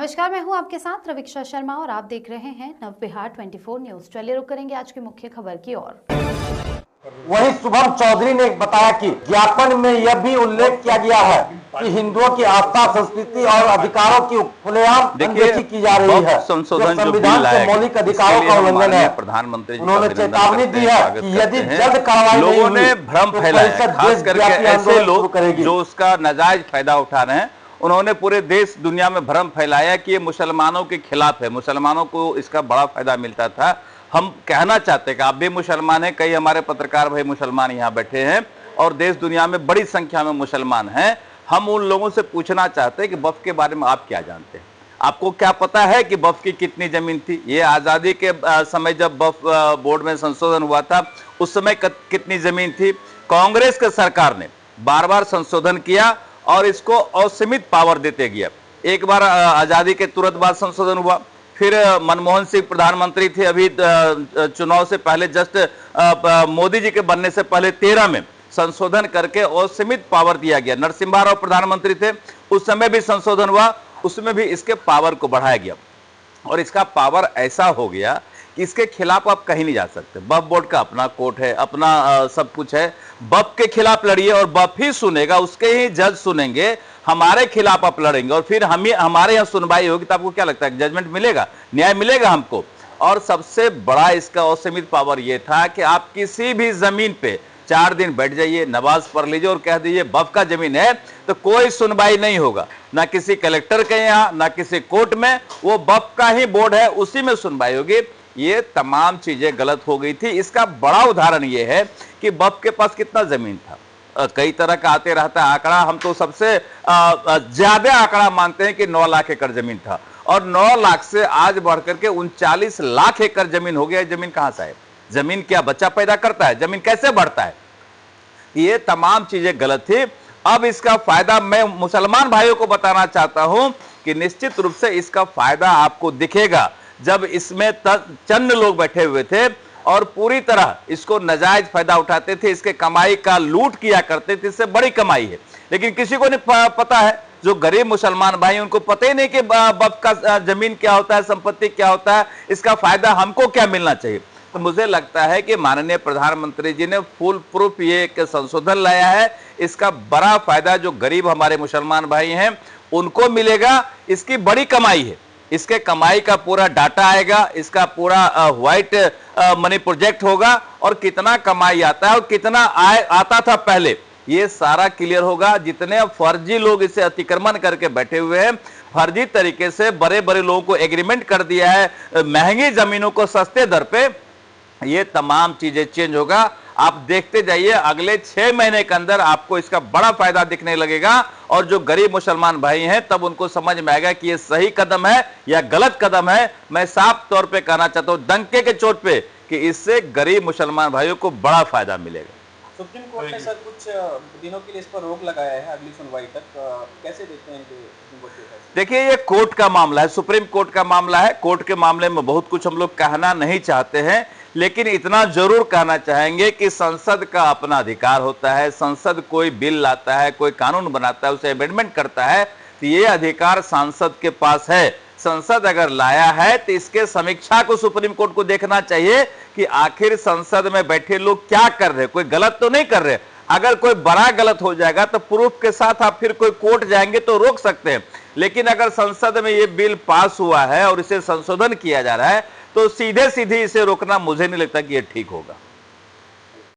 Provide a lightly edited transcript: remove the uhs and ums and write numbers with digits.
नमस्कार, मैं हूं आपके साथ रविक्षा शर्मा और आप देख रहे हैं नव बिहार 24 न्यूज। चलिए रुक करेंगे आज की मुख्य खबर की ओर। वहीं शुभम चौधरी ने बताया कि ज्ञापन में यह भी उल्लेख किया गया है कि हिंदुओं की आस्था, संस्कृति और अधिकारों की खुलेआम अनदेखी की जा रही है। संशोधन संविधान के मौलिक अधिकारों का उल्लंघन है। प्रधानमंत्री उन्होंने चेतावनी दी है कि यदि जल्द कार्रवाई नहीं लोगों ने भ्रम फैलाया, खास करके ऐसे लोग जो उसका नाजायज फायदा उठा रहे हैं। उन्होंने पूरे देश दुनिया में भ्रम फैलाया कि ये मुसलमानों के खिलाफ है, मुसलमानों को इसका बड़ा फायदा मिलता था। हम कहना चाहते हैं कि आप भी मुसलमान हैं, कई हमारे पत्रकार भाई मुसलमान यहाँ बैठे हैं और देश दुनिया में बड़ी संख्या में मुसलमान हैं। हम उन लोगों से पूछना चाहते हैं कि वक्फ के बारे में आप क्या जानते हैं? आपको क्या पता है कि वक्फ की कितनी जमीन थी? ये आज़ादी के समय जब वक्फ बोर्ड में संशोधन हुआ था उस समय कितनी जमीन थी? कांग्रेस की सरकार ने बार बार संशोधन किया और इसको असीमित पावर देते गया। एक बार आज़ादी के तुरंत बाद संशोधन हुआ, फिर मनमोहन सिंह प्रधानमंत्री थे अभी चुनाव से पहले, जस्ट मोदी जी के बनने से पहले 13 में संशोधन करके असीमित पावर दिया गया। नरसिम्हा राव प्रधानमंत्री थे, उस समय भी संशोधन हुआ, उसमें भी इसके पावर को बढ़ाया गया और इसका पावर ऐसा हो गया कि इसके खिलाफ आप कहीं नहीं जा सकते। वक्फ बोर्ड का अपना कोर्ट है, अपना सब कुछ है। वक्फ के खिलाफ लड़िए और वक्फ ही सुनेगा, उसके ही जज सुनेंगे। हमारे खिलाफ आप लड़ेंगे और फिर हमारे यहाँ सुनवाई होगी तो आपको क्या लगता है जजमेंट मिलेगा, न्याय मिलेगा हमको? और सबसे बड़ा इसका असीमित पावर यह था कि आप किसी भी जमीन पे 4 दिन बैठ जाइए, नमाज पढ़ लीजिए और कह दीजिए वक्फ का जमीन है, तो कोई सुनवाई नहीं होगा, ना किसी कलेक्टर के यहाँ ना किसी कोर्ट में। वो वक्फ का ही बोर्ड है, उसी में सुनवाई होगी। ये तमाम चीजें गलत हो गई थी। इसका बड़ा उदाहरण ये है कि वक्फ के पास कितना जमीन था। कई तरह का आते रहता है आंकड़ा, हम तो सबसे ज्यादा आंकड़ा मानते हैं कि 9 लाख एकड़ जमीन था और 9 लाख से आज बढ़कर के 39 लाख एकड़ जमीन हो गया। जमीन कहां से है? जमीन क्या बच्चा पैदा करता है? जमीन कैसे बढ़ता है? ये तमाम चीजें गलत थी। अब इसका फायदा मैं मुसलमान भाइयों को बताना चाहता हूं कि निश्चित रूप से इसका फायदा आपको दिखेगा जब इसमें चंद लोग बैठे हुए थे और पूरी तरह इसको नाजायज फायदा उठाते थे, इसके कमाई का लूट किया करते थे। इससे बड़ी कमाई है, लेकिन किसी को नहीं पता है। जो गरीब मुसलमान भाई उनको पता ही नहीं कि वक्फ का जमीन क्या होता है, संपत्ति क्या होता है, इसका फायदा हमको क्या मिलना चाहिए। तो मुझे लगता है कि माननीय प्रधानमंत्री जी ने फुल प्रूफ ये एक संशोधन लाया है। इसका बड़ा फायदा जो गरीब हमारे मुसलमान भाई हैं उनको मिलेगा। इसकी बड़ी कमाई है, इसके कमाई का पूरा डाटा आएगा, इसका पूरा व्हाइट मनी प्रोजेक्ट होगा और कितना कमाई आता है और कितना आता था पहले, ये सारा क्लियर होगा। जितने फर्जी लोग इसे अतिक्रमण करके बैठे हुए हैं, फर्जी तरीके से बड़े बड़े लोगों को एग्रीमेंट कर दिया है महंगी जमीनों को सस्ते दर पे, ये तमाम चीजें चेंज होगा। आप देखते जाइए, अगले 6 महीने के अंदर आपको इसका बड़ा फायदा दिखने लगेगा और जो गरीब मुसलमान भाई हैं तब उनको समझ में आएगा कि ये सही कदम है या गलत कदम है। मैं साफ तौर पे कहना चाहता हूं डंके के चोट पे कि इससे गरीब मुसलमान भाइयों को बड़ा फायदा मिलेगा। सुप्रीम कोर्ट ने सर कुछ दिनों के लिए इस पर रोक लगाया है अगली सुनवाई तक, कैसे देखते हैं सुप्रीम कोर्ट के फैसले? देखिए, ये कोर्ट का मामला है, सुप्रीम कोर्ट का मामला है। कोर्ट के मामले में बहुत कुछ हम लोग कहना नहीं चाहते हैं, लेकिन इतना जरूर कहना चाहेंगे कि संसद का अपना अधिकार होता है। संसद कोई बिल लाता है, कोई कानून बनाता है, उसे अमेंडमेंट करता है, तो ये अधिकार सांसद के पास है। संसद अगर लाया है तो इसके समीक्षा को सुप्रीम कोर्ट को देखना चाहिए कि आखिर संसद में बैठे लोग क्या कर रहे हैं, कोई गलत तो नहीं कर रहे। अगर कोई बड़ा गलत हो जाएगा तो प्रूफ के साथ आप फिर कोई कोर्ट जाएंगे तो रोक सकते हैं, लेकिन अगर संसद में ये बिल पास हुआ है और इसे संशोधन किया जा रहा है तो सीधे सीधे इसे रोकना मुझे नहीं लगता कि ये ठीक होगा।